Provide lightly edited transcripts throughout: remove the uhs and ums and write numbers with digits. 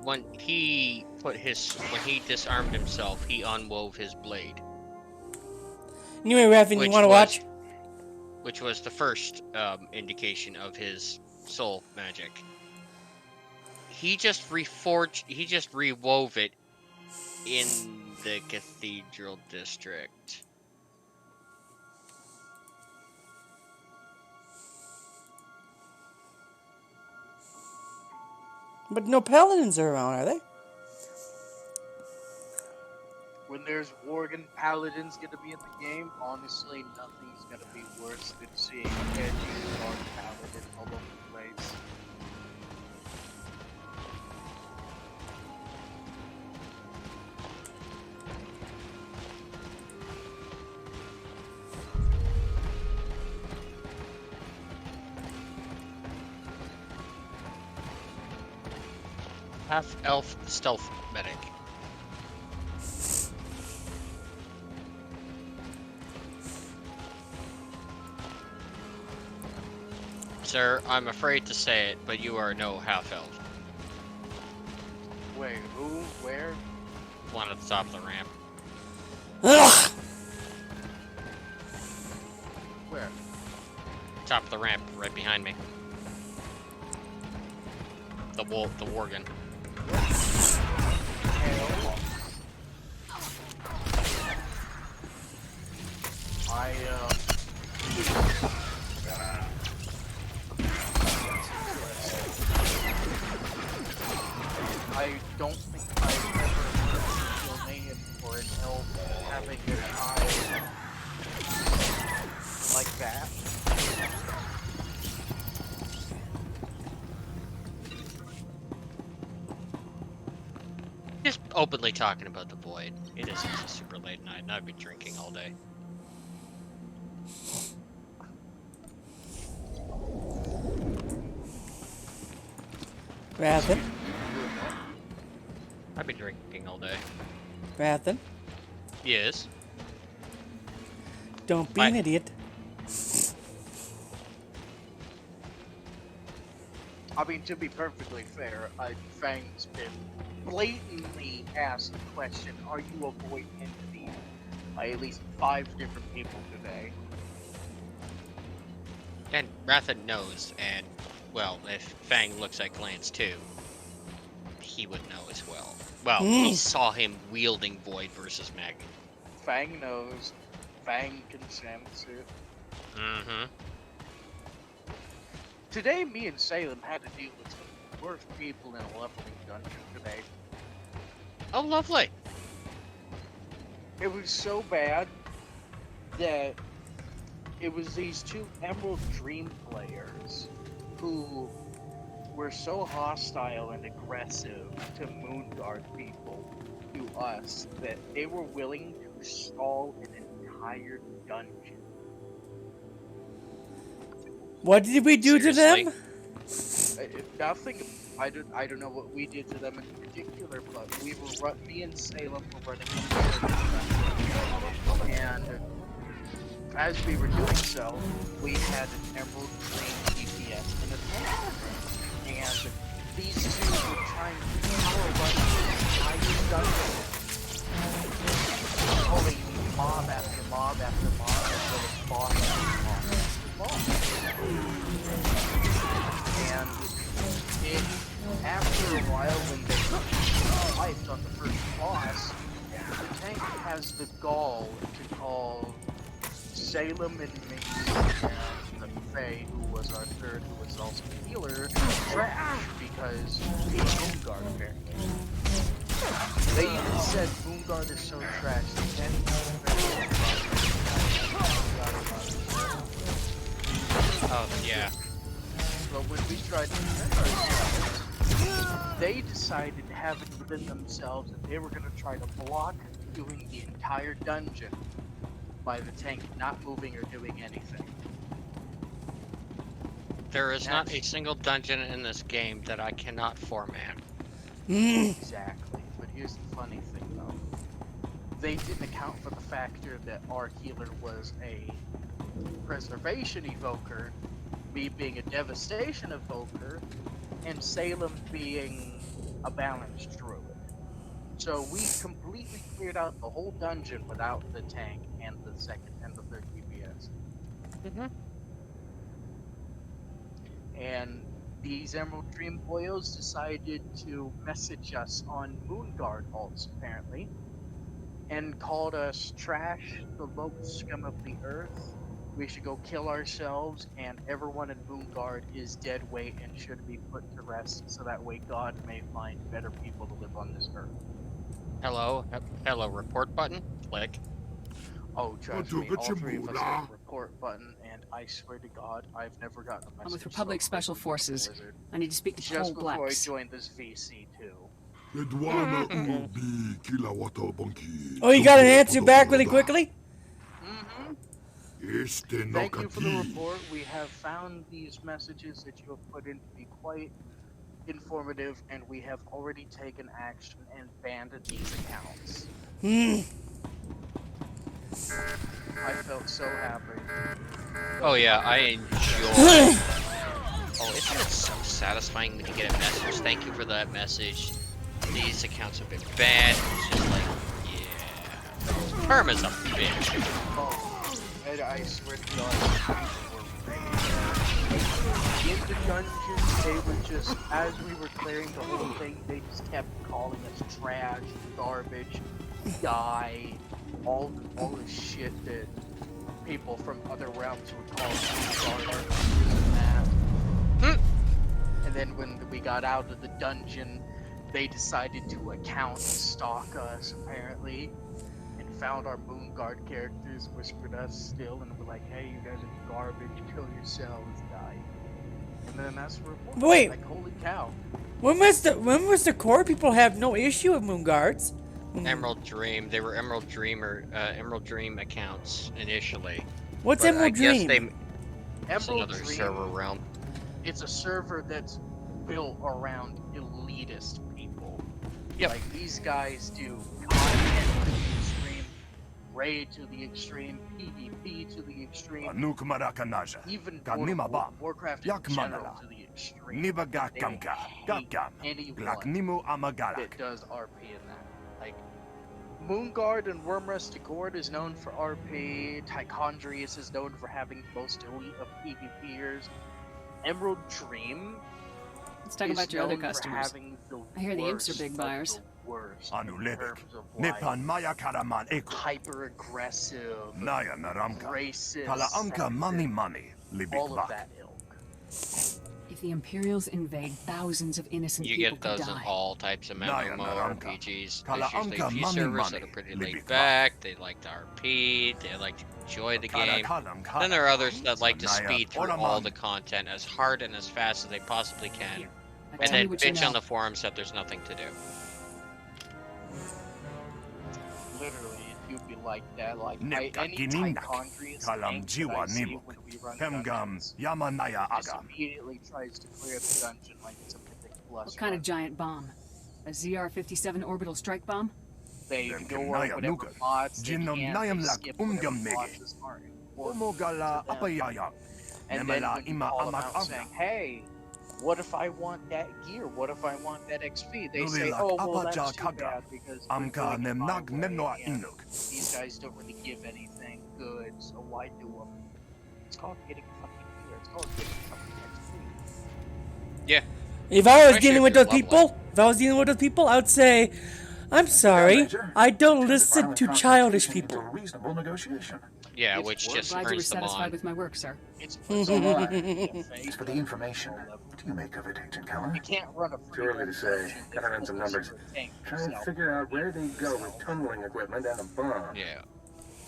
when he disarmed himself, he unwove his blade. Anyway, Raven, you want to watch? Which was the first indication of his soul magic. He just rewove it in the Cathedral District. But no paladins are around, are they? When there's Worgen paladins gonna be in the game, honestly, nothing's gonna be worse than seeing edgy dark paladin all over the place. Half-elf stealth medic. Sir, I'm afraid to say it, but you are no half-elf. Wait, who? Where? One at the top of the ramp. Ugh! Where? Top of the ramp, right behind me. The Worgen. I don't think I've ever heard a name for an elf having a child like that. Just openly talking about the void. It is a super late night, and I've been drinking all day. Raven? I've been drinking all day. Raven? Yes. Don't be an idiot. I mean, to be perfectly fair, Fang's been blatantly asked the question, are you a void entity? By at least 5 different people today. And Rathan knows, and, well, if Fang looks at Glance too, he would know as well. Well, he saw him wielding Void versus Magnet. Fang knows. Fang can sense it. Mm-hmm. Today, me and Salem had to deal with some of the worst people in a leveling dungeon today. Oh, lovely. It was so bad that it was these 2 Emerald Dream players who were so hostile and aggressive to Moonguard people, to us, that they were willing to stall an entire dungeon. What did we do to them? Nothing. I don't know what we did to them in particular, but me and Salem were running and as we were doing so, we had an Emerald Dream DPS in a tank, and these 2 were trying to power run the entire dungeon, pulling mob after mob after mob until it's boss after boss after boss. And after a while, when they wiped on the first boss, the tank has the gall to call Salem and me and the Fae, who was our third, who was also a healer, trash because he's Moonguard apparently. They even said Moonguard is so trash that Oh, yeah. But when we tried to defend ourselves, they decided to have it within themselves that they were going to try to block doing the entire dungeon by the tank not moving or doing anything. There is not a single dungeon in this game that I cannot format. Exactly. But here's the funny thing, though. They didn't account for the factor that our healer was a preservation evoker, me being a devastation evoker, and Salem being a balanced druid. So we completely cleared out the whole dungeon without the tank and the second and the third DPS. And these Emerald Dream boyos decided to message us on Moonguard alts, apparently, and called us trash, the lowest scum of the earth. We should go kill ourselves, and everyone in Moonguard is dead weight and should be put to rest, so that way God may find better people to live on this earth. Hello, report button. Click. Oh, trust me, all three of us hit the report button, and I swear to God, I've never gotten a message. I'm with Republic Special Forces. I need to speak to Just Cole before Blacks. I joined this VC too. Oh, you got an answer back really quickly? Thank you for the report. We have found these messages that you have put in to be quite informative, and we have already taken action and banned these accounts. I felt so happy. Oh yeah, I enjoy. Oh, isn't it so satisfying when you get a message? Thank you for that message. These accounts have been banned. It's just like, yeah. Perma's a bitch. Oh, and I swear to God, in the dungeons, they were just, as we were clearing the whole thing, they just kept calling us trash, garbage, die, all the shit that people from other realms would call us, and that. And then when we got out of the dungeon, they decided to account stalk us, apparently, and found our Moonguard characters, whispered us still, and were like, hey, you guys are garbage, kill yourselves, die. And then that's the report. Wait. Like, holy cow. When was the core people have no issue with Moonguards? Emerald Dream. They were Emerald Dream accounts initially. What's But Emerald I guess Dream? It's Emerald another Dream, server realm. it's a server that's built around elitist people. Yep. Like, these guys do content to the extreme, raid to the extreme, PvP to the extreme, even World of Warcraft in general to the extreme. They hate anyone that does RP in that. Like, Moonguard and Wormrest Gord is known for RP, Tichondrius is known for having the most elite of PvPers, Emerald Dream Let's talk about your other customers. I hear the imps are big buyers. Hyper aggressive, racist, all of that ilk. If the Imperials invade, thousands of innocent You people get could those in die. all types of MMORPGs. Kala There's usually a Anka few Mani servers Mani that are pretty Libikla. laid back, they like to RP, they like to enjoy the game. Then there are others that like to speed through all the content as hard and as fast as they possibly can, Now and tell me then what you bitch know. on the forums that there's nothing to do. Literally, you'd be like that. Like, Nipka any Ginindak, Tichondrius Kalam tank that I Jiwa see Nimuk, when we run Hemgam dungeons Yamanaya just Agam. immediately tries to clear the dungeon like it's a Mythic Plus. What kind of run. giant bomb? A ZR-57 orbital strike bomb? They Them ignore Kimnaya whatever Nuka. mods they Jinom can, Nayam they Lak skip whatever Migi. bosses aren't important Omogala to them. Apayaya. And then Nemela when you Ima call them Amak out Aga. saying, hey, what if I want that gear? What if I want that XP? They say, Nulilak oh, well, Abaja that's too Kaga. bad because we're Amka doing it my Nemnag way, Memnoa and Inuk. these guys don't really give anything good, so why do them? It's called getting fucking gear. It's called getting fucking XP. Yeah. If I was Especially dealing if with you're those people, I would say, I'm sorry, I don't listen to childish people. Reasonable negotiation. Yeah, It's which worth just Glad you were turns them satisfied on. with my work, sir. It's So am I. It's As for the information, what do you make of it, Agent Keller? You can't run a Too early to say. Gotta run some numbers. Try and figure out where they go with tunneling equipment and a bomb. Yeah.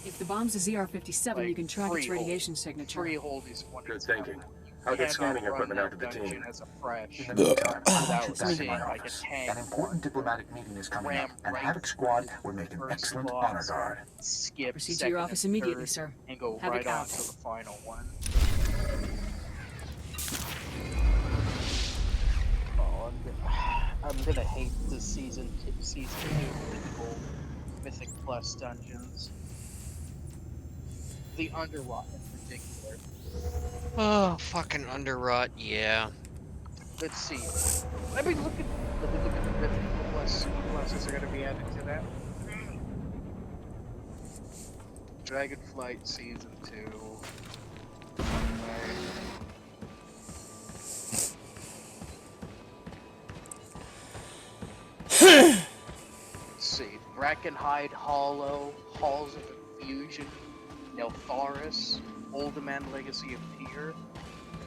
If the bomb's a ZR-57, you Like, can track its freehold. radiation signature. Freehold is one. Good thinking. I'll get scanning equipment out to the team. As a fresh, In the meantime, I want without you back in seeing my like a office. tank. An important diplomatic meeting is coming up, Ram and right Havoc Squad through will make an first excellent boss. honor guard. Skip Proceed to second your office and immediately, third, sir. and go Havoc right on out. to the final one. Oh, I'm gonna hate this season 2 Mythic Plus dungeons. The Underrot in particular. Oh, fucking Underrot, yeah. Let's see. I mean, look at What else are going to be added to that? Dragonflight Season 2. Let's see. Brackenhide Hollow, Halls of Infusion, Neltharis, Uldaman Legacy of Tyr,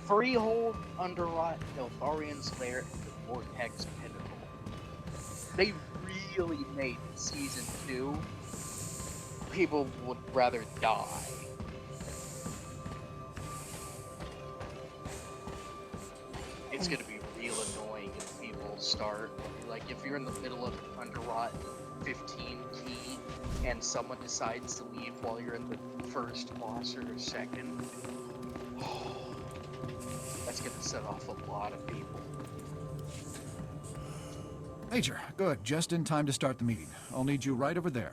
Freehold, Underrot, Neltharian's Lair, and the Vortex Pinnacle. They really made Season 2. People would rather die. It's gonna be real annoying if people start, like, if you're in the middle of Underrot 15 key and someone decides to leave while you're in the first boss or second. That's gonna set off a lot of people. Major, good. Just in time to start the meeting. I'll need you right over there.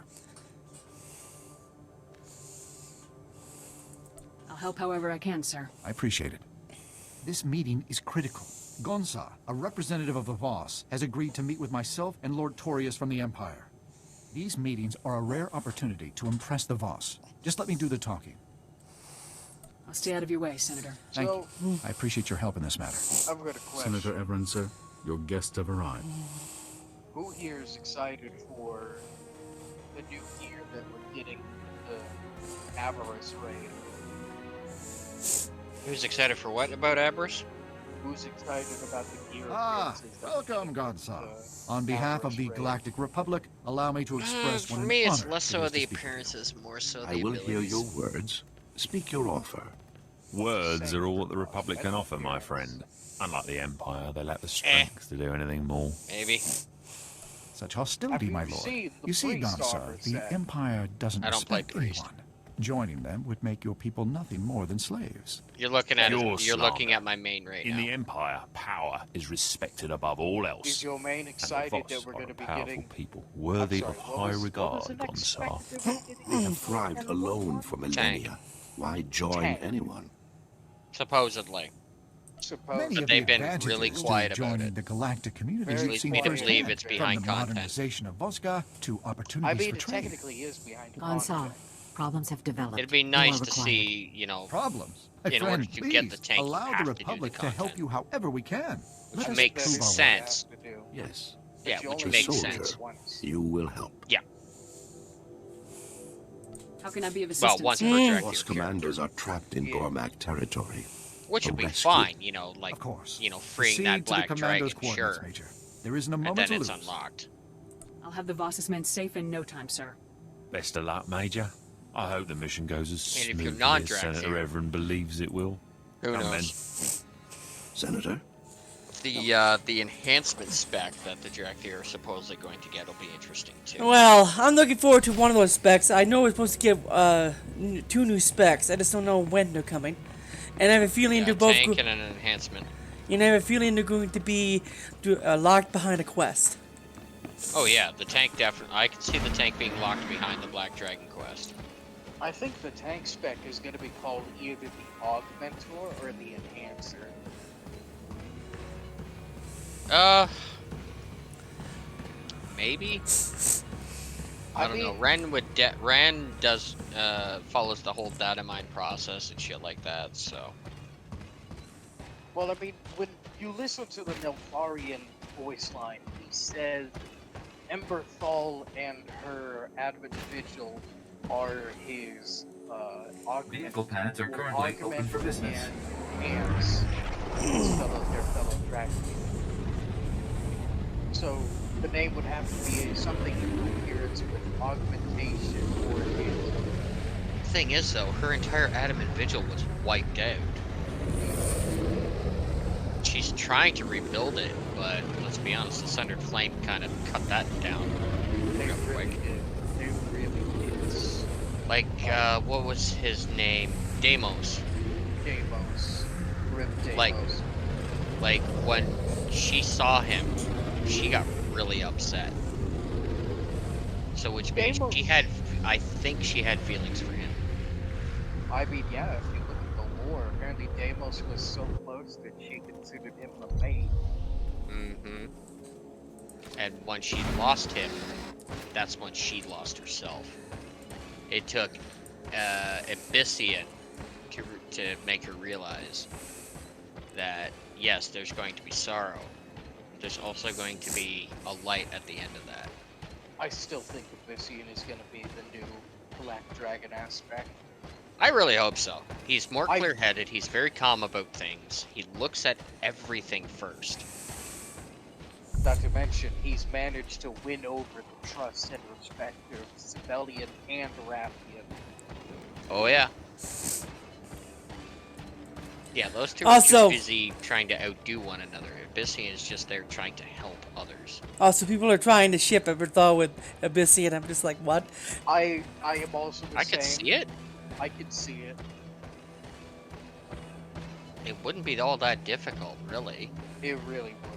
I'll help however I can, sir. I appreciate it. This meeting is critical. Gonsa, a representative of the Voss, has agreed to meet with myself and Lord Torius from the Empire. These meetings are a rare opportunity to impress the Voss. Just let me do the talking. I'll stay out of your way, Senator. Thank you. I appreciate your help in this matter. I've got a question. Senator Everin, sir, your guests have arrived. Who here is excited for the new gear that we're getting, the Avarice raid? Who's excited for what about Abras? Who's excited about the gear? Ah, appearances that we're welcome, getting Gonsa. with On behalf of the Avarice raid? Galactic Republic, allow me to express For what an me, it's honor less it so is the to speak with you. appearances, more so the I will hear abilities. your words. Speak your offer. Words are all that the Republic can offer, my friend. Unlike the Empire, they lack the strength to do anything more. Maybe. Such hostility, Have my you lord. seen the You see, priest Gonsa, offer the set? Empire doesn't I don't play respect priest. anyone. Joining them would make your people nothing more than slaves. You're looking at You're you're looking slander. at my main right In now. the Empire, power is respected above all Is else. your main And the excited Voss that we're are going to a be powerful getting? people, worthy I'm of sorry, high what was regard, the next Gonsar. expected that we're They getting? have thrived alone for millennia. Why join Tank. anyone? Supposedly. Suppose Many But of they've the been really advantages quiet to about joining it. the galactic community Very you've seen lead me to firsthand, believe it's from behind the content. modernization of Voska to I opportunities mean, for it trade. technically is behind Gonsa, content. problems have developed. It'd be More nice to required. see, you know, Problems. My in friend, order to get the please, tank, you allow have the to do the Republic to help content. you however we can. Let Which us makes prove our worth. sense. Have to do. Yes, yeah, But you which only makes soldier. sense. once. you will help. How can I be of Well, assistance? once sir? per Voss directive, commanders are trapped in Yeah. Gormak territory. which would a be rescue. fine, you know, like Of course. you know, freeing Proceed that to the black commando's dragon, coordinates, sure, Major. There isn't a and moment then to it's lose. unlocked. I'll have the Voss's men safe in no time, sir. Best of luck, Major. I hope the mission goes as I mean, if smoothly you're as non-draft Senator here. Everin believes it will. Who Come knows? Senator, The enhancement spec that the Dractyr are supposedly going to get will be interesting too. Well, I'm looking forward to one of those specs. I know we're supposed to get 2 new specs. I just don't know when they're coming. And I have a feeling Yeah, they're a both tank and an enhancement. and I have a feeling they're going to be locked behind a quest. Oh yeah, the tank definitely. I can see the tank being locked behind the Black Dragon quest. I think the tank spec is going to be called either the Augmentor or the Enhancer. Maybe. I don't know. Ren does follows the whole data mine process and shit like that. So Well, I mean, when you listen to the Neltharian voice line, he says Emberthal and her Advent Vigil are his augment. Vehicle pads are currently augment open for business. And hands, their fellow Dracula. So the name would have to be something in coherence with augmentation or enhancement. thing is though, her entire Adamant Vigil was wiped out. She's trying to rebuild it, but let's be honest, the Sundered Flame kind of cut that down They real really quick. did. They really did. Like, what was his name? Deimos. Deimos. Rip Deimos. Like, when she saw him, she got really upset. So, which means Deimos- she had, I think she had feelings for him. I mean, yeah, if you look at the lore, apparently Deimos was so close that she considered him a mate. Mm-hmm. And once she lost him, that's when she lost herself. It took Abyssian to make her realize that, yes, there's going to be sorrow. There's also going to be a light at the end of that. I still think Abyssian is going to be the new Black Dragon aspect. I really hope so. He's more clear-headed. He's very calm about things. He looks at everything first. Not to mention, he's managed to win over the trust and respect of Sibelian and Rathian. Oh yeah. Yeah, those two Also- are too busy trying to outdo one another. Abyssian is just there trying to help others. Also, people are trying to ship Everthal with Abyssian. I'm just like, what? I am also the I same. could see it. I could see it. It wouldn't be all that difficult, really. It really would.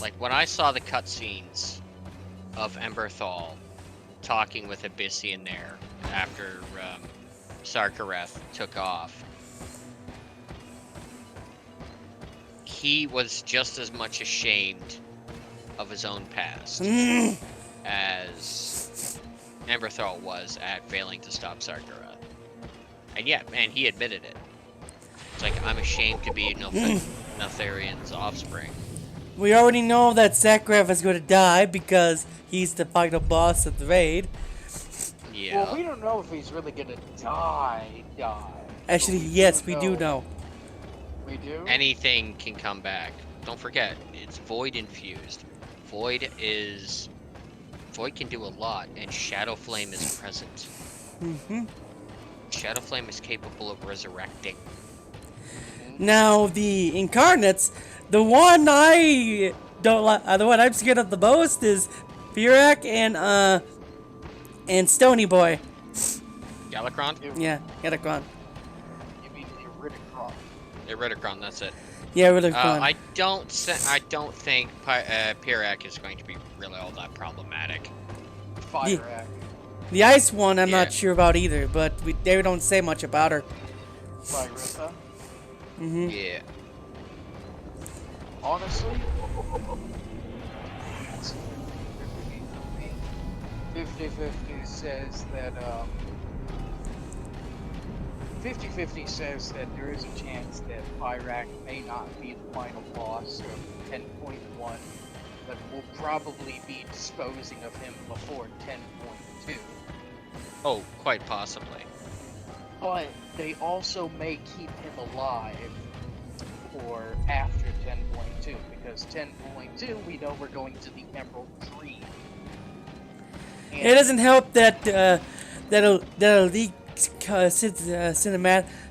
Like, when I saw the cutscenes of Emberthal talking with Abyssian there after Sarkareth took off, he was just as much ashamed of his own past as Emberthal was at failing to stop Sarkareth. And yeah, man, he admitted it. It's like, I'm ashamed to be Neltharian's offspring. We already know that Sakrath is going to die because he's the final boss of the raid. Yeah. Well, we don't know if he's really gonna die. Actually, yes, we do know. We do? Anything can come back. Don't forget, it's Void infused. Void can do a lot, and Shadow Flame is present. Shadow Flame is capable of resurrecting. Now, the Incarnates, the one I don't like, the one I'm scared of the most is Firak and Stony Boy. Galakrond? Yeah, Galakrond. You mean Iridikron? Iridikron, that's it. Yeah, Iridikron. I don't think Firak is going to be really all that problematic. Firak. The ice one, I'm Yeah. not sure about either, but they don't say much about her. Firetha. Yeah. Honestly, 50-50 says that 50-50 says that there is a chance that Firak may not be the final boss of 10.1, but will probably be disposing of him before 10.2. Oh, quite possibly. But they also may keep him alive for after 10.2, because 10.2 we know we're going to the Emerald Dream. And It doesn't help that that Elite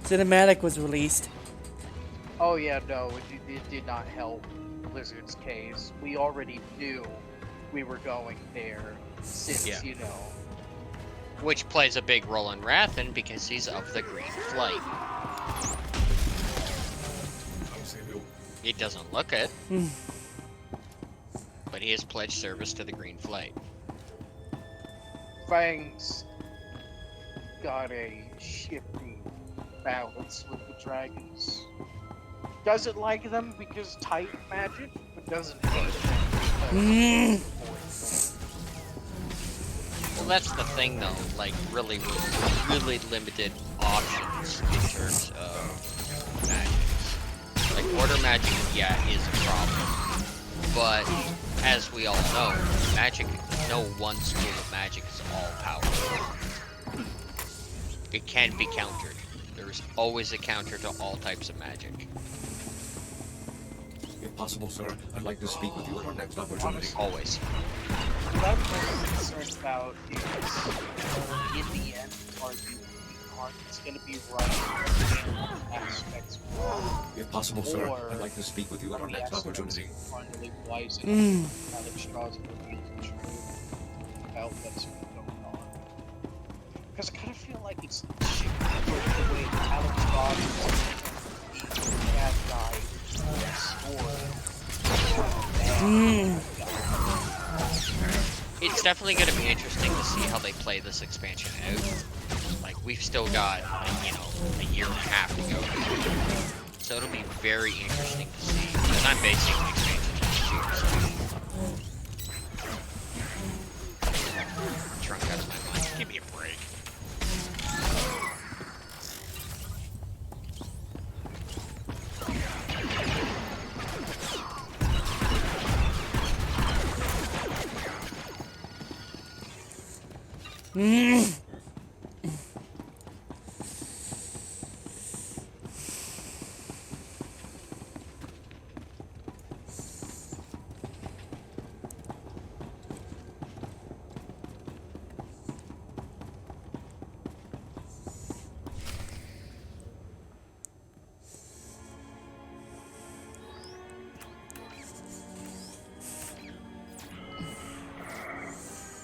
cinematic was released. oh yeah, no, it did not help Blizzard's case. We already knew we were going there since, Yeah. you know. Which plays a big role in Rathan because he's of the Green Flight. It doesn't look it, but he has pledged service to the Green Flight. Fang's got a shifty balance with the dragons. Doesn't like them because Titan magic, but doesn't hate them because Well, that's the thing, though. Like, really limited options in terms of magics. Like, order magic, yeah, is a problem. But, as we all know, magic, no one school of magic is all powerful. It can be countered. There is always a counter to all types of magic. If possible, sir, I'd like to speak with you at our next opportunity. Always. what I'm most concerned about is, in the end, are you it's going to be right in aspects If possible, sir, or I'd like to speak with you at our the next aspects opportunity. finally wisen Alex Strauss revealed the truth about what's going on. Because I kind of feel like it's shit with the way Alex Strauss is the bad guy It's definitely going to be interesting to see how they play this expansion out. Like, we've still got, you know, a year and a half to go. So it'll be very interesting to see. Because I'm basing the expansion on Trunk out of my mind. Give me a break.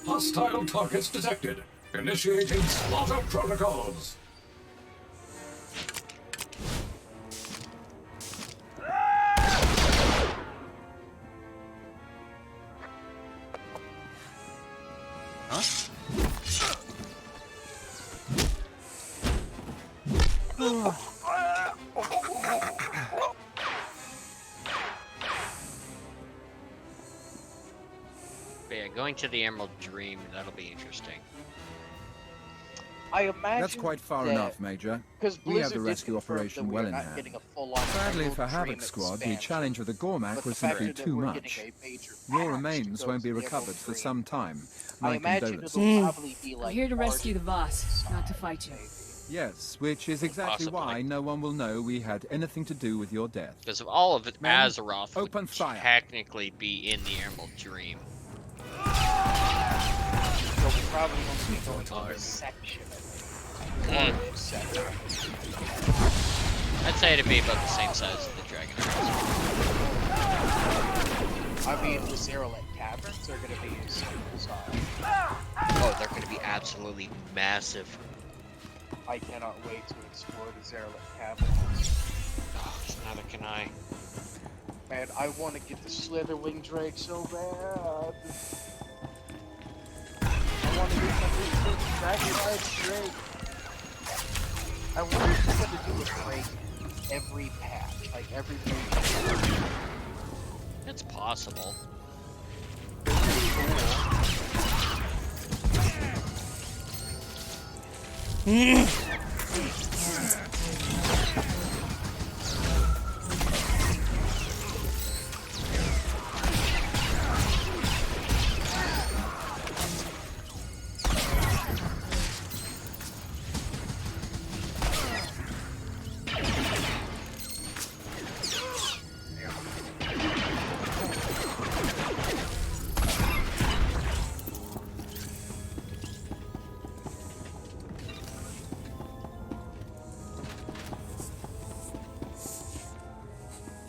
Hostile targets detected. Initiating slaughter protocols. But yeah, going to the Emerald Dream, that'll be interesting. I imagine That's quite far that, enough, Major. because We have Blizzard the did rescue confirm operation that well we're in not hand. getting a full-on Sadly Emerald for Dream Havoc Squad, the expansion, challenge with the Gormak but was the fact simply that too we're much. getting a major Your patch to remains go won't to be the recovered Emerald for Dream. some time. I My imagine condolences. it'll probably be I'm like here to larger rescue the boss, not to fight you. Yes, which is exactly Possibly. why no one will know we had anything to do with your death. Because of all of it, Men, Azeroth open would fire. technically be in the Emerald Dream. So we probably won't be going to this section. Mm. Or this section. I'd say it'd be about the same size as the Dragon Isles. I mean, the Zerolette Caverns are going to be super bizarre. Oh, they're going to be absolutely massive. I cannot wait to explore the Zerolette Caverns. Oh, neither can I. Man, I want to get the Slitherwing Drake so bad. I want to get the Dragonite Drake. I wonder if they're going to do a Drake every patch, like every patch. It's possible.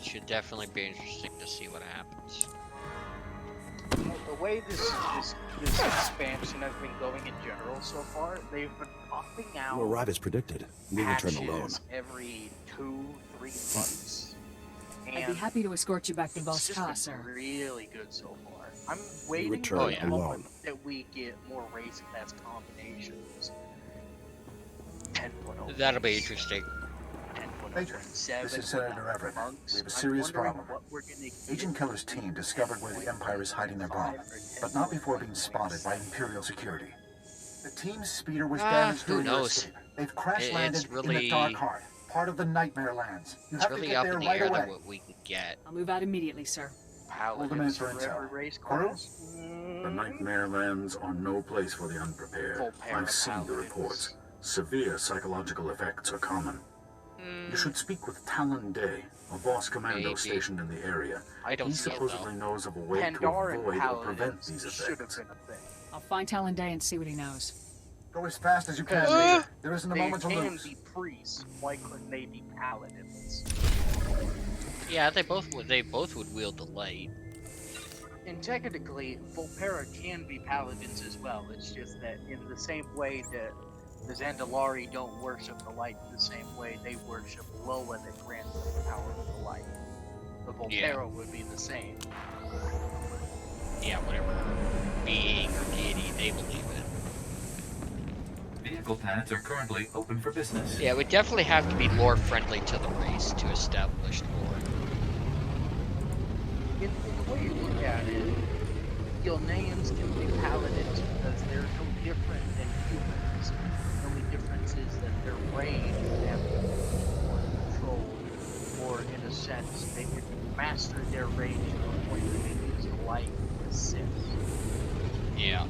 Should definitely be interesting to see what happens. The way this expansion has been going in general so far, they've been popping out You arrive as predicted. We'll return patches alone. every 2-3 months. I'd be And happy to escort you back to it's Boss just Ka, been sir. really good so far. I'm waiting return for the alone. moment that we get more race class combinations. 10.0 That'll be interesting. 10.0 Major, this is Senator Everett. monks. We have a I'm serious wondering problem. what we're gonna get. Agent Keller's team discovered where the Empire is hiding their bomb, but not before being spotted by Imperial security. The team's speeder was damaged who during their knows? escape. They've crash It's landed in really- the Dark Heart, part of the Nightmare Lands. You It's have to really get up there in the right air away. that what we can get. I'll move out immediately, sir. Paladins for for every intel. race Coral? class. The Nightmare Lands are no place for the unprepared. Volpera I've seen the paladins. reports. Severe psychological effects are common. You should speak with Talon Day, a Voss commando Maybe. stationed in the area. I don't He see it, supposedly though. knows of a way to Pandaran avoid or prevent paladins these should have effects. been a thing. I'll find Talon Day and see what he knows. Go as fast as you can, Because Major. There isn't a they moment to can lose. be priests. Why couldn't they be paladins? Yeah, they both would wield the light. And technically, Volpera can be paladins as well. It's just that in the same way that the Zandalari don't worship the light in the same way they worship Loa that grants them the power of the light. The Volpera would be the same. Yeah, whatever being or deity they believe in. vehicle paths are currently open for business. Yeah, we definitely have to be more friendly to the race to establish lore. In the way you look at it, Gilneans can be paladins because they're no different than humans. The only difference is that their range have more control, or in a sense, they can master their range to the point that they use light assist. Yeah.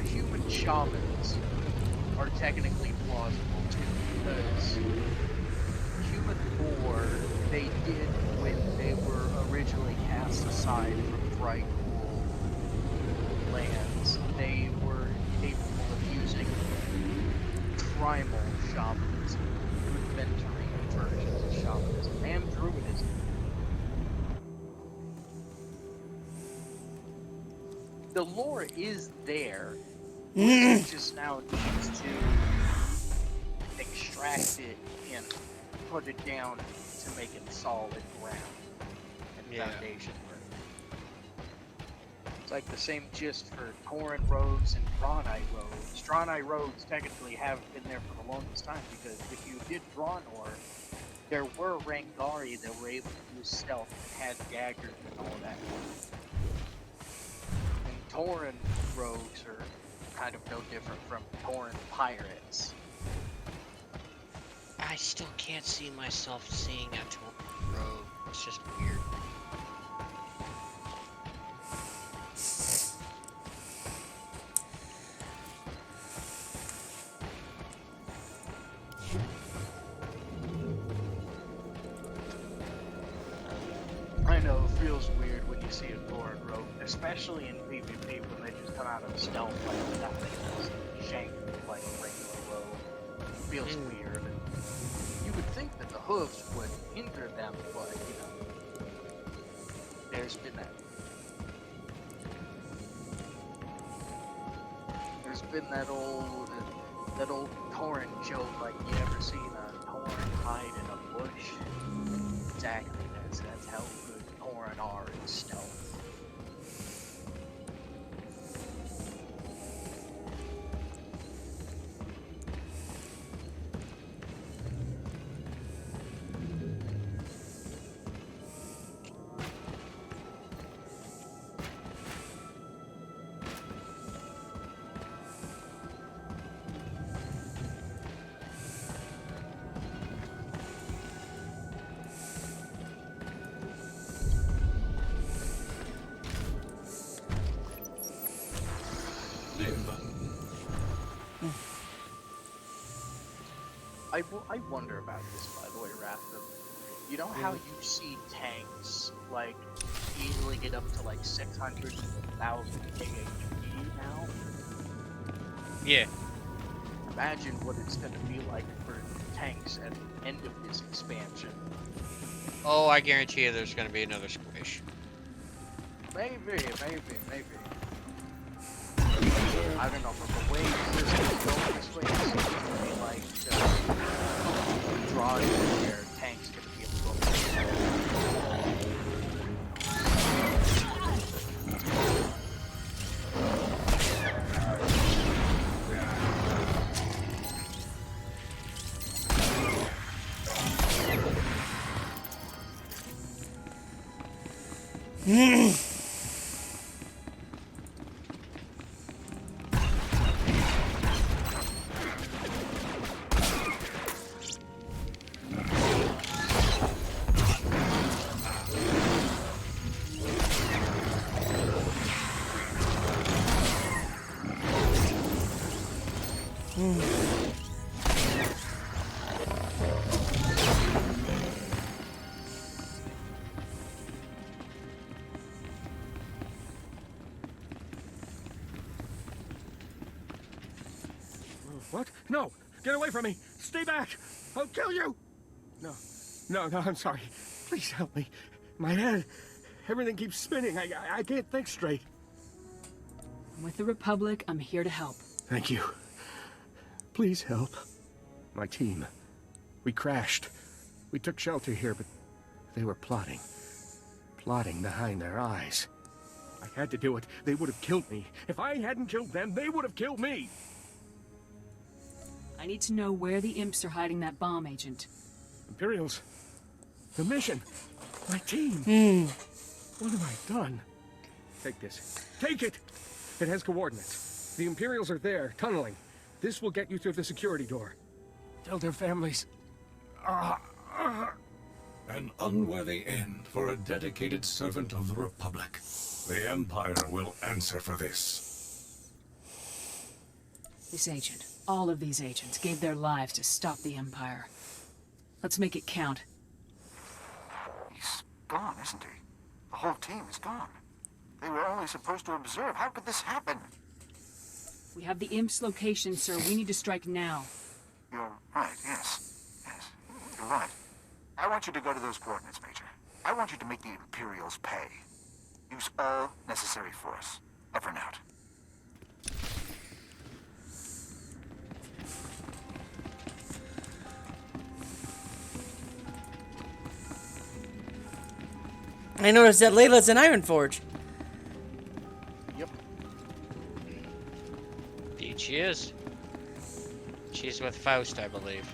Human shamans are technically plausible too, because human lore they did when they were originally cast aside from Thrycool lands. They were capable of using primal shamanism, rudimentary versions of shamanism, and druidism. The lore is there. It just now needs to extract it and put it down to make it solid ground and foundation work. It's like the same gist for Tauren roads and Draenei roads. Draenei roads technically have been there for the longest time because if you did Draenor, there were Rangari that were able to use stealth and had daggers and all that. And Tauren rogues are kind of no different from Tauren pirates. I still can't see myself seeing a Tauren rogue. It's just weird. I know, it feels weird when you see a Tauren rogue, especially in PvP when they just come out of stealth like nothing else, shanked like a regular rogue. It feels weird. You would think that the hooves would hinder them, but you know, there's been that old Tauren joke, like you ever seen a Tauren hide in a bush? Exactly, that's how good Tauren are in stealth. I wonder about this, by the way, Ratha. You know how you see tanks, like, easily get up to, like, 600,000 KHP now? Yeah. Imagine what it's gonna be like for tanks at the end of this expansion. Oh, I guarantee you there's gonna be another squish. Maybe. I don't know, but the way this is going this way, it's gonna be like, drawing where tanks can be able to What? No! Get away from me! Stay back! I'll kill you! No, I'm sorry. Please help me. My head. Everything keeps spinning. I can't think straight. I'm with the Republic. I'm here to help. Thank you. Please help. My team. We crashed. We took shelter here, but they were plotting. Plotting behind their eyes. I had to do it. They would have killed me. If I hadn't killed them, they would have killed me. I need to know where the imps are hiding that bomb, Agent. Imperials. The mission. My team. What have I done? Take this. Take it! It has coordinates. The Imperials are there, tunneling. This will get you through the security door. Tell their families. An unworthy end for a dedicated servant of the Republic. The Empire will answer for this. This agent, all of these agents, gave their lives to stop the Empire. Let's make it count. He's gone, isn't he? The whole team is gone. They were only supposed to observe. How could this happen? We have the imp's location, sir. We need to strike now. You're right, yes. Yes, you're right. I want you to go to those coordinates, Major. I want you to make the Imperials pay. Use all necessary force. Over and out. I noticed that Layla's in Ironforge. Yep. Indeed she is. She's with Faust, I believe.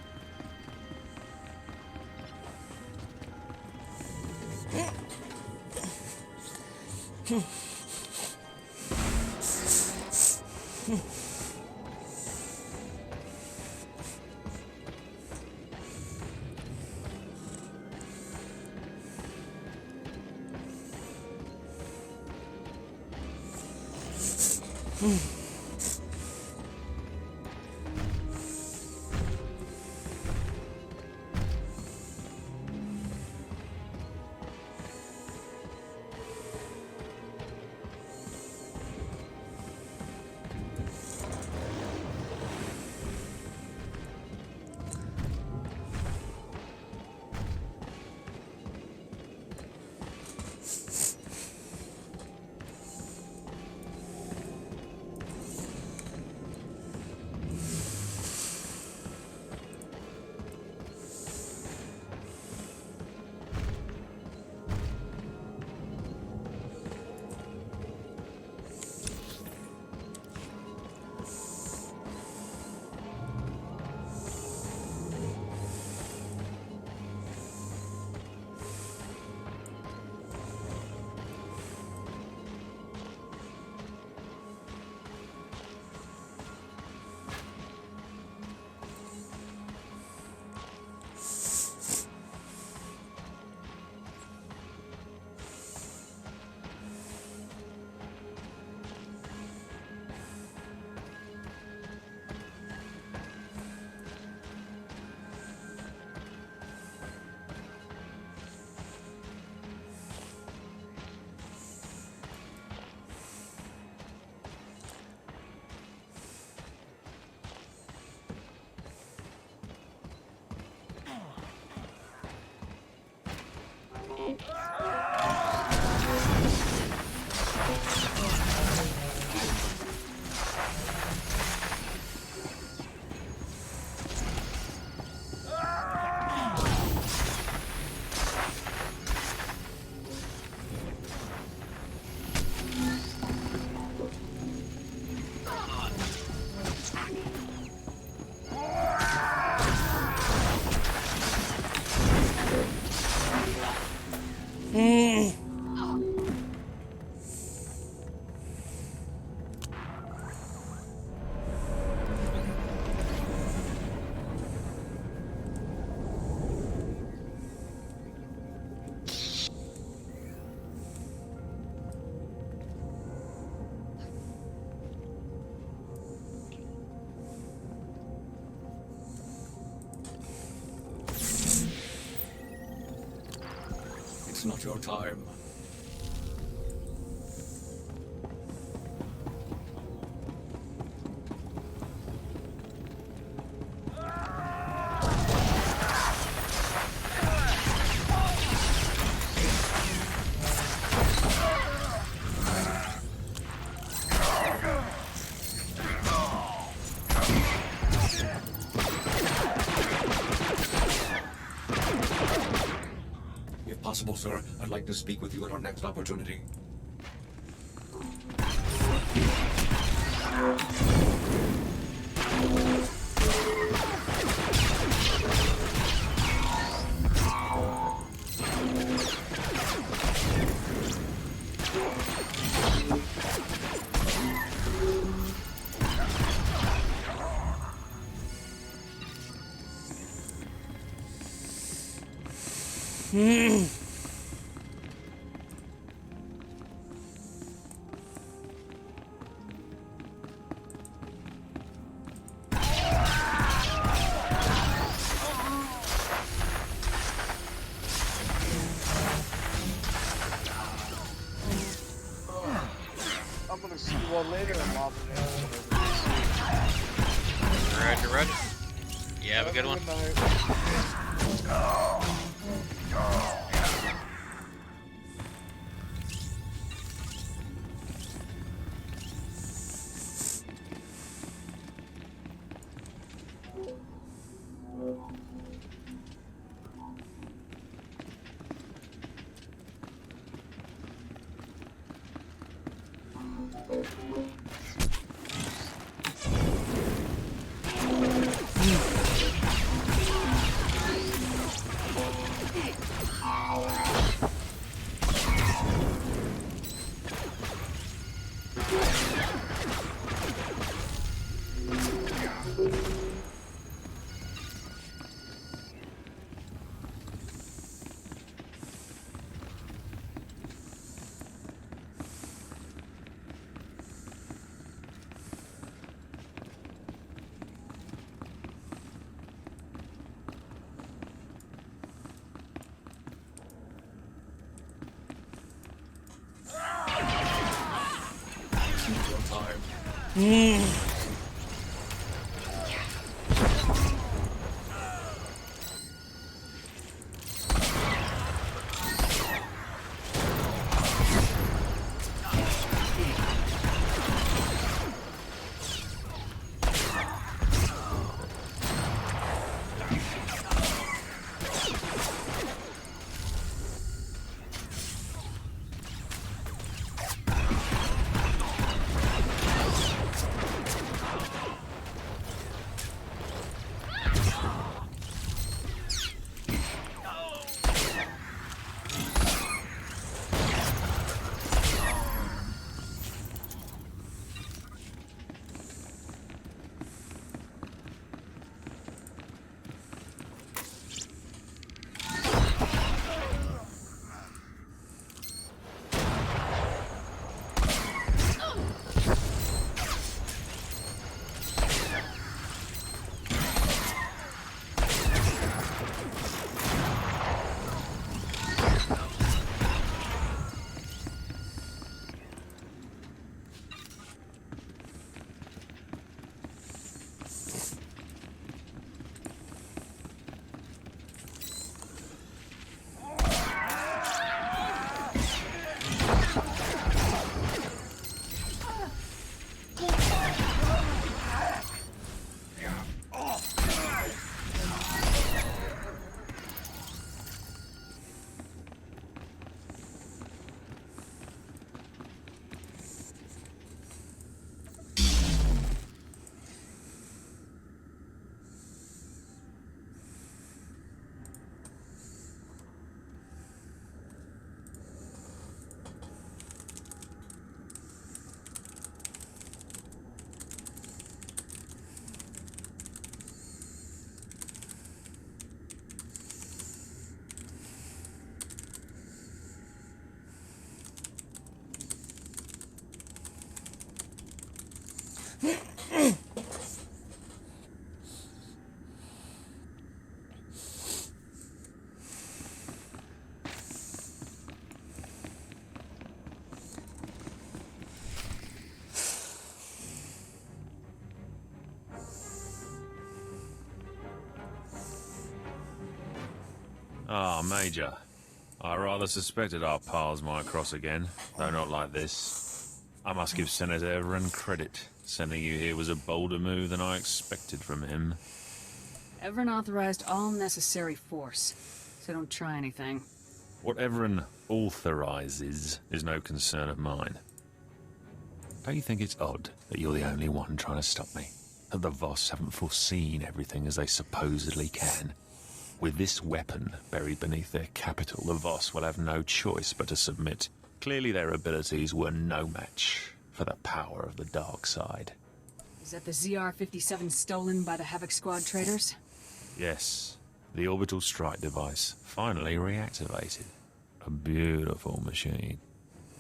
It's not your time. possible, sir, I'd like to speak with you at our next opportunity. I'm gonna see you all later, Lava Man. Roger, roger. Yeah, have a good one. Ah, Major. I rather suspected our paths might cross again, though not like this. I must give Senator Everin credit. Sending you here was a bolder move than I expected from him. Everin authorized all necessary force, so don't try anything. Whatever an authorizes is no concern of mine. Don't you think it's odd that you're the only one trying to stop me? That the Voss haven't foreseen everything as they supposedly can? With this weapon buried beneath their capital, the Voss will have no choice but to submit. Clearly their abilities were no match for the power of the dark side. Is that the ZR-57 stolen by the Havoc Squad traders? Yes, the orbital strike device finally reactivated. A beautiful machine.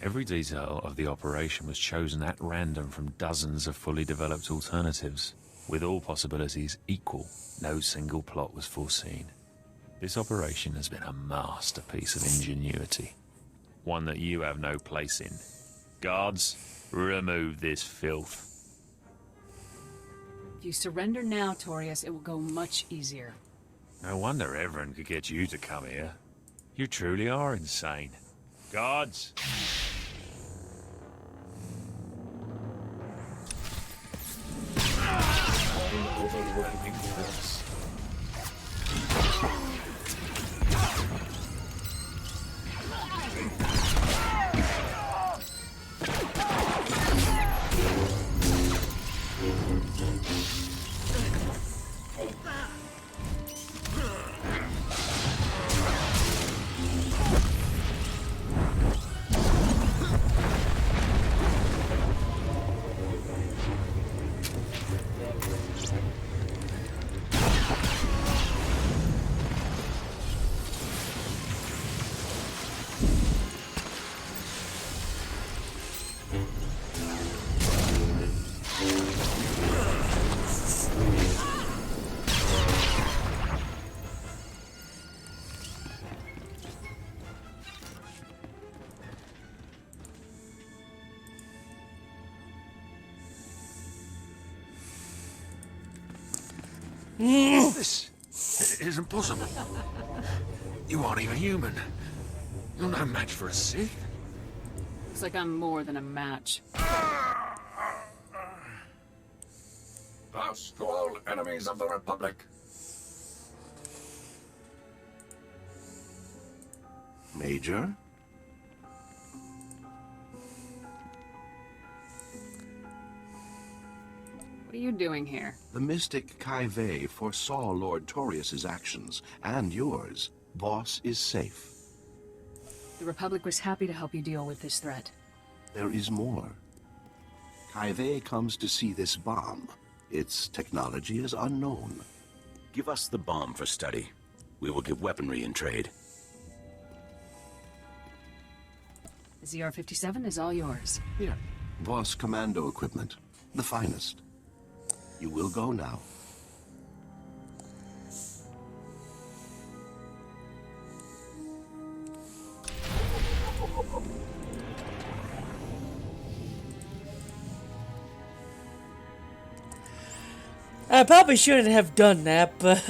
Every detail of the operation was chosen at random from dozens of fully developed alternatives. With all possibilities equal, no single plot was foreseen. This operation has been a masterpiece of ingenuity. One that you have no place in. Guards, remove this filth. If you surrender now, Torius, it will go much easier. No wonder Everin could get you to come here. You truly are insane. Guards! Overwhelming force. This isn't possible. You aren't even human. You're no match for a Sith. Looks like I'm more than a match. Thus to all enemies of the Republic. Major? What are you doing here? The mystic Kai Vey foresaw Lord Torius's actions, and yours. Voss is safe. The Republic was happy to help you deal with this threat. There is more. Kai Vey comes to see this bomb. Its technology is unknown. Give us the bomb for study. We will give weaponry in trade. The ZR-57 is all yours. Here. Voss commando equipment. The finest. You will go now. I probably shouldn't have done that, but...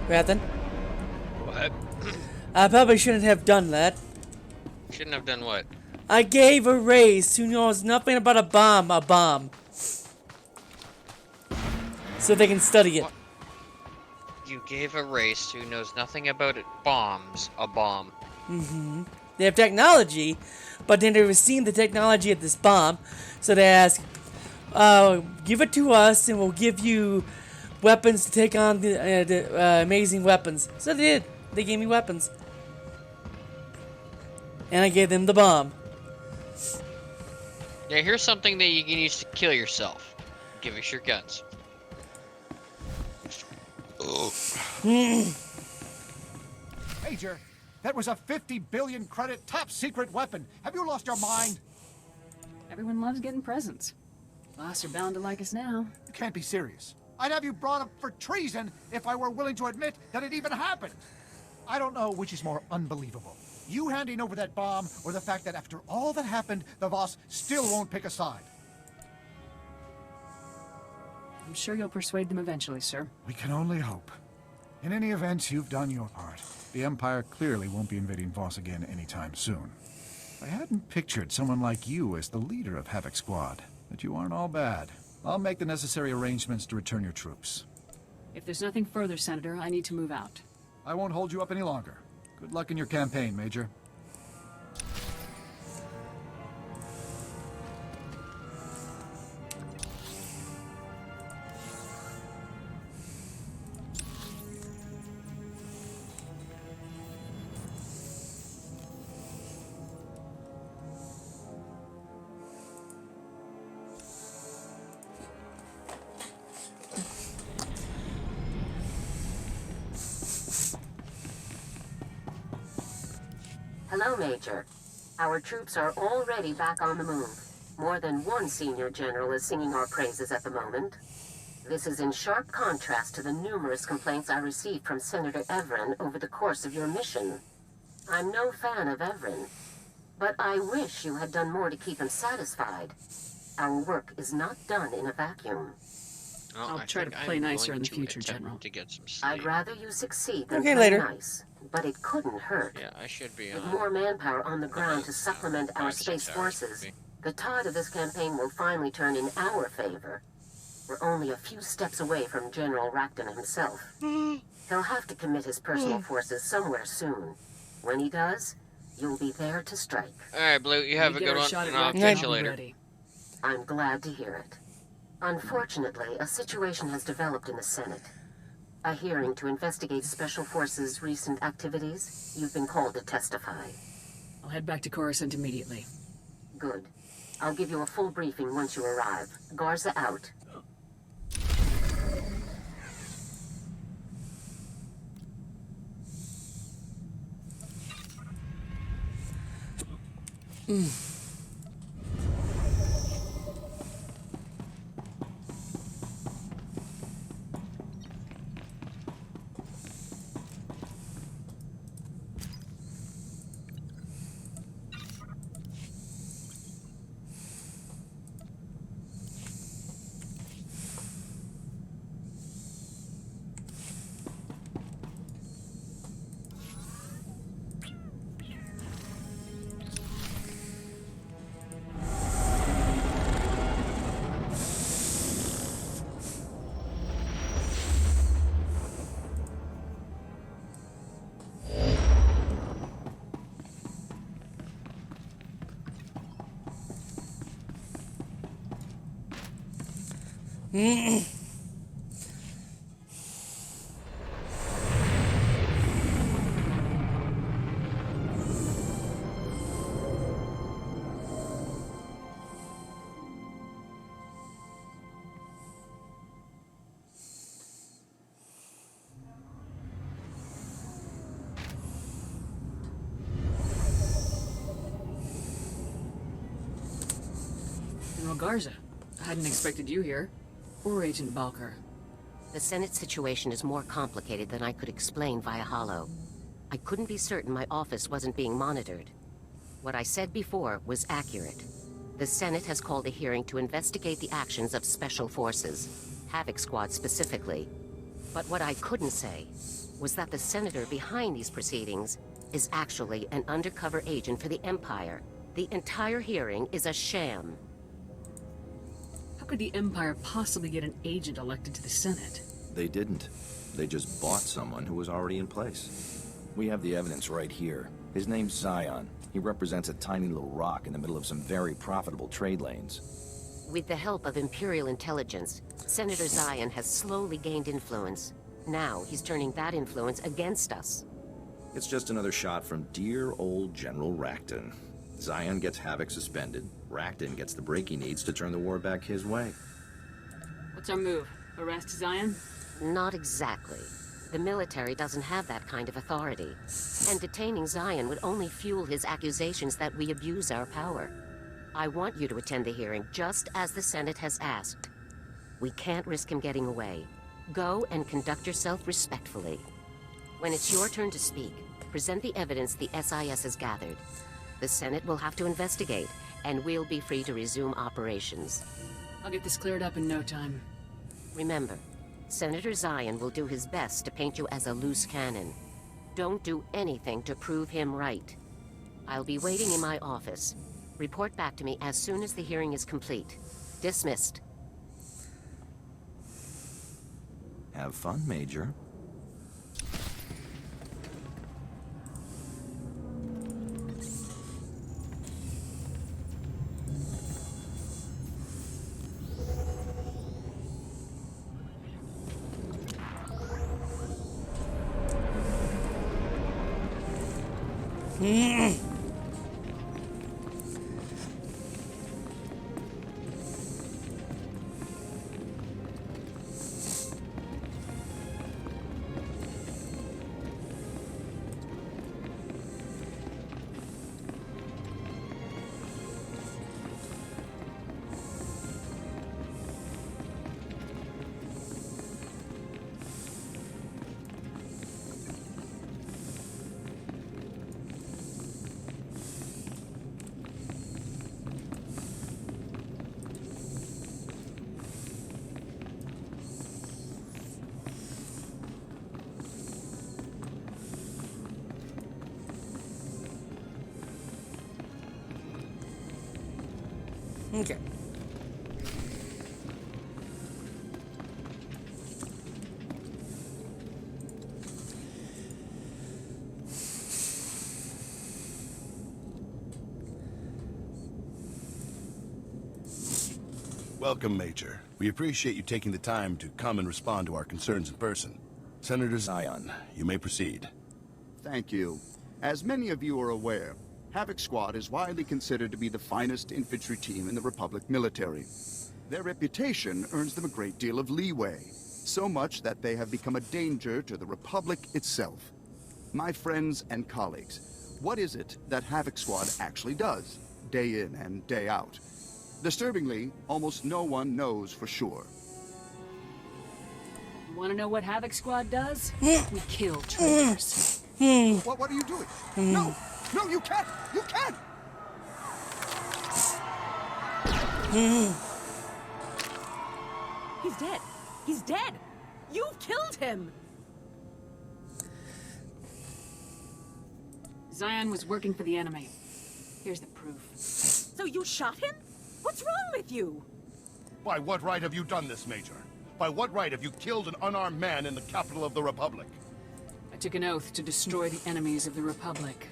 Rathan? What? I probably shouldn't have done that. Shouldn't have done what? I gave a raise who knows nothing about a bomb. So they can study it. What? You gave a race who knows nothing about it bombs a bomb. Mm-hmm. They have technology, but they've never seen the technology of this bomb. So they ask, give it to us and we'll give you weapons to take on the amazing weapons. So they did. They gave me weapons. And I gave them the bomb. Yeah, here's something that you can use to kill yourself. Give us your guns. Major, that was a 50 billion credit top secret weapon. Have you lost your mind? Everyone loves getting presents. Boss are bound to like us now. You can't be serious. I'd have you brought up for treason if I were willing to admit that it even happened. I don't know which is more unbelievable. You handing over that bomb, or the fact that after all that happened, the Voss still won't pick a side. I'm sure you'll persuade them eventually, sir. We can only hope. In any event, you've done your part. The Empire clearly won't be invading Voss again anytime soon. I hadn't pictured someone like you as the leader of Havoc Squad, but you aren't all bad. I'll make the necessary arrangements to return your troops. If there's nothing further, Senator, I need to move out. I won't hold you up any longer. Good luck in your campaign, Major. Hello, Major. Our troops are already back on the move. More than one senior general is singing our praises at the moment. This is in sharp contrast to the numerous complaints I received from Senator Everin over the course of your mission. I'm no fan of Everin, but I wish you had done more to keep him satisfied. Our work is not done in a vacuum. I'll try to play nicer in the future, General. To get some sleep. I'd rather you succeed than Okay, play later. nice, but it couldn't hurt. Yeah, I should be With on. more manpower on the ground to supplement our 5-6 space hours, forces, maybe. the tide of this campaign will finally turn in our favor. We're only a few steps away from General Racton himself. He'll have to commit his personal forces somewhere soon. When he does, you'll be there to strike. Alright, Blue, you have a good one, and I'll catch you later. I'm glad to hear it. Unfortunately, a situation has developed in the Senate. A hearing to investigate Special Forces' recent activities. You've been called to testify. I'll head back to Coruscant immediately. Good. I'll give you a full briefing once you arrive. Garza out. General Garza, I hadn't expected you here. Or Agent Balker. The Senate situation is more complicated than I could explain via holo. I couldn't be certain my office wasn't being monitored. What I said before was accurate. The Senate has called a hearing to investigate the actions of Special Forces, Havoc Squad specifically. But what I couldn't say was that the senator behind these proceedings is actually an undercover agent for the Empire. The entire hearing is a sham. How could the Empire possibly get an agent elected to the Senate? They didn't. They just bought someone who was already in place. We have the evidence right here. His name's Zion. He represents a tiny little rock in the middle of some very profitable trade lanes. With the help of Imperial intelligence, Senator Zion has slowly gained influence. Now he's turning that influence against us. It's just another shot from dear old General Racton. Zion gets Havoc suspended. Racton gets the break he needs to turn the war back his way. What's our move? Arrest Zion? Not exactly. The military doesn't have that kind of authority. And detaining Zion would only fuel his accusations that we abuse our power. I want you to attend the hearing just as the Senate has asked. We can't risk him getting away. Go and conduct yourself respectfully. When it's your turn to speak, present the evidence the SIS has gathered. The Senate will have to investigate, and we'll be free to resume operations. I'll get this cleared up in no time. Remember, Senator Zion will do his best to paint you as a loose cannon. Don't do anything to prove him right. I'll be waiting in my office. Report back to me as soon as the hearing is complete. Dismissed. Have fun, Major. Okay. Welcome, Major. We appreciate you taking the time to come and respond to our concerns in person. Senator Zion, you may proceed. Thank you. As many of you are aware, Havoc Squad is widely considered to be the finest infantry team in the Republic military. Their reputation earns them a great deal of leeway, so much that they have become a danger to the Republic itself. My friends and colleagues, what is it that Havoc Squad actually does, day in and day out? Disturbingly, almost no one knows for sure. You want to know what Havoc Squad does? We kill traitors. What are you doing? No! No, you can't! You can't! He's dead. He's dead. You've killed him. Zion was working for the enemy. Here's the proof. So you shot him? What's wrong with you? By what right have you done this, Major? By what right have you killed an unarmed man in the capital of the Republic? I took an oath to destroy the enemies of the Republic.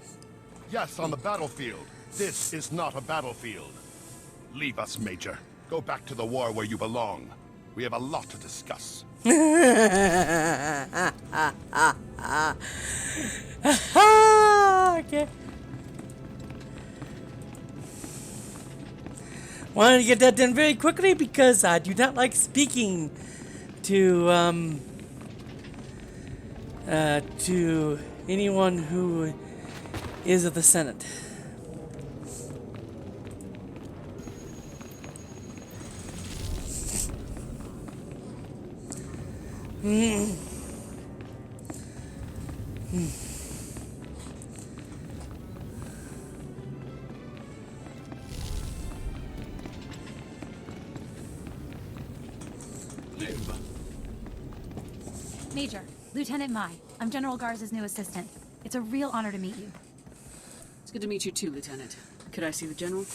Yes, on the battlefield. This is not a battlefield. Leave us, Major. Go back to the war where you belong. We have a lot to discuss. Okay. Wanted to get that done very quickly because I do not like speaking to anyone who is of the Senate. Major, Lieutenant Mai. I'm General Garza's new assistant. It's a real honor to meet you. It's good to meet you too, Lieutenant. Could I see the General?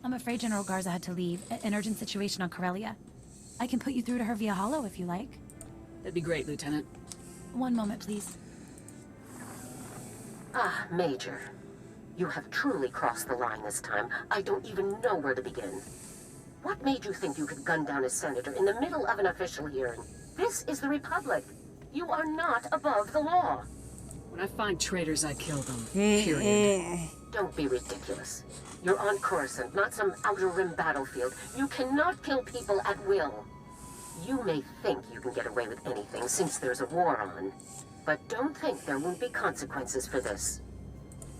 I'm afraid General Garza had to leave. An urgent situation on Corellia. I can put you through to her via Hollow if you like. That'd be great, Lieutenant. One moment, please. Ah, Major. You have truly crossed the line this time. I don't even know where to begin. What made you think you could gun down a senator in the middle of an official hearing? This is the Republic. You are not above the law. When I find traitors, I kill them. Period. Don't be ridiculous. You're on Coruscant, not some Outer Rim battlefield. You cannot kill people at will. You may think you can get away with anything since there's a war on, but don't think there won't be consequences for this.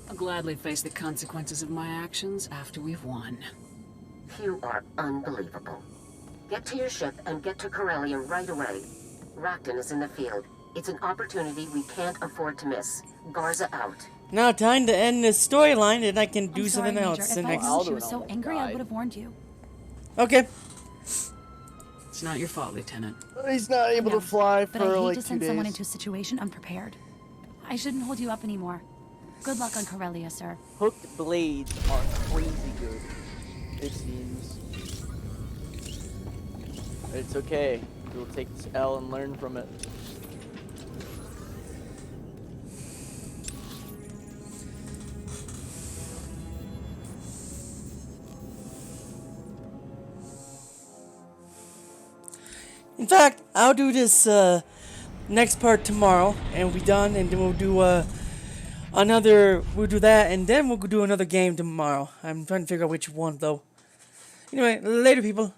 I'll gladly face the consequences of my actions after we've won. You are unbelievable. Get to your ship and get to Corellia right away. Rakton is in the field. It's an opportunity we can't afford to miss. Garza out. Now time to end this storyline and I can do I'm sorry, something else. Major. If I knew she was so angry, I would have warned you. Okay. It's not your fault, Lieutenant. He's not able to fly for But I hate like to 2 send days. someone into a situation unprepared. I shouldn't hold you up anymore. Good luck on Corellia, sir. Hooked blades are crazy good, it seems. It's okay. We'll take this L and learn from it. In fact, I'll do this next part tomorrow, and we'll be done, and then we'll do we'll do that, and then we'll do another game tomorrow. I'm trying to figure out which one, though. Anyway, later, people.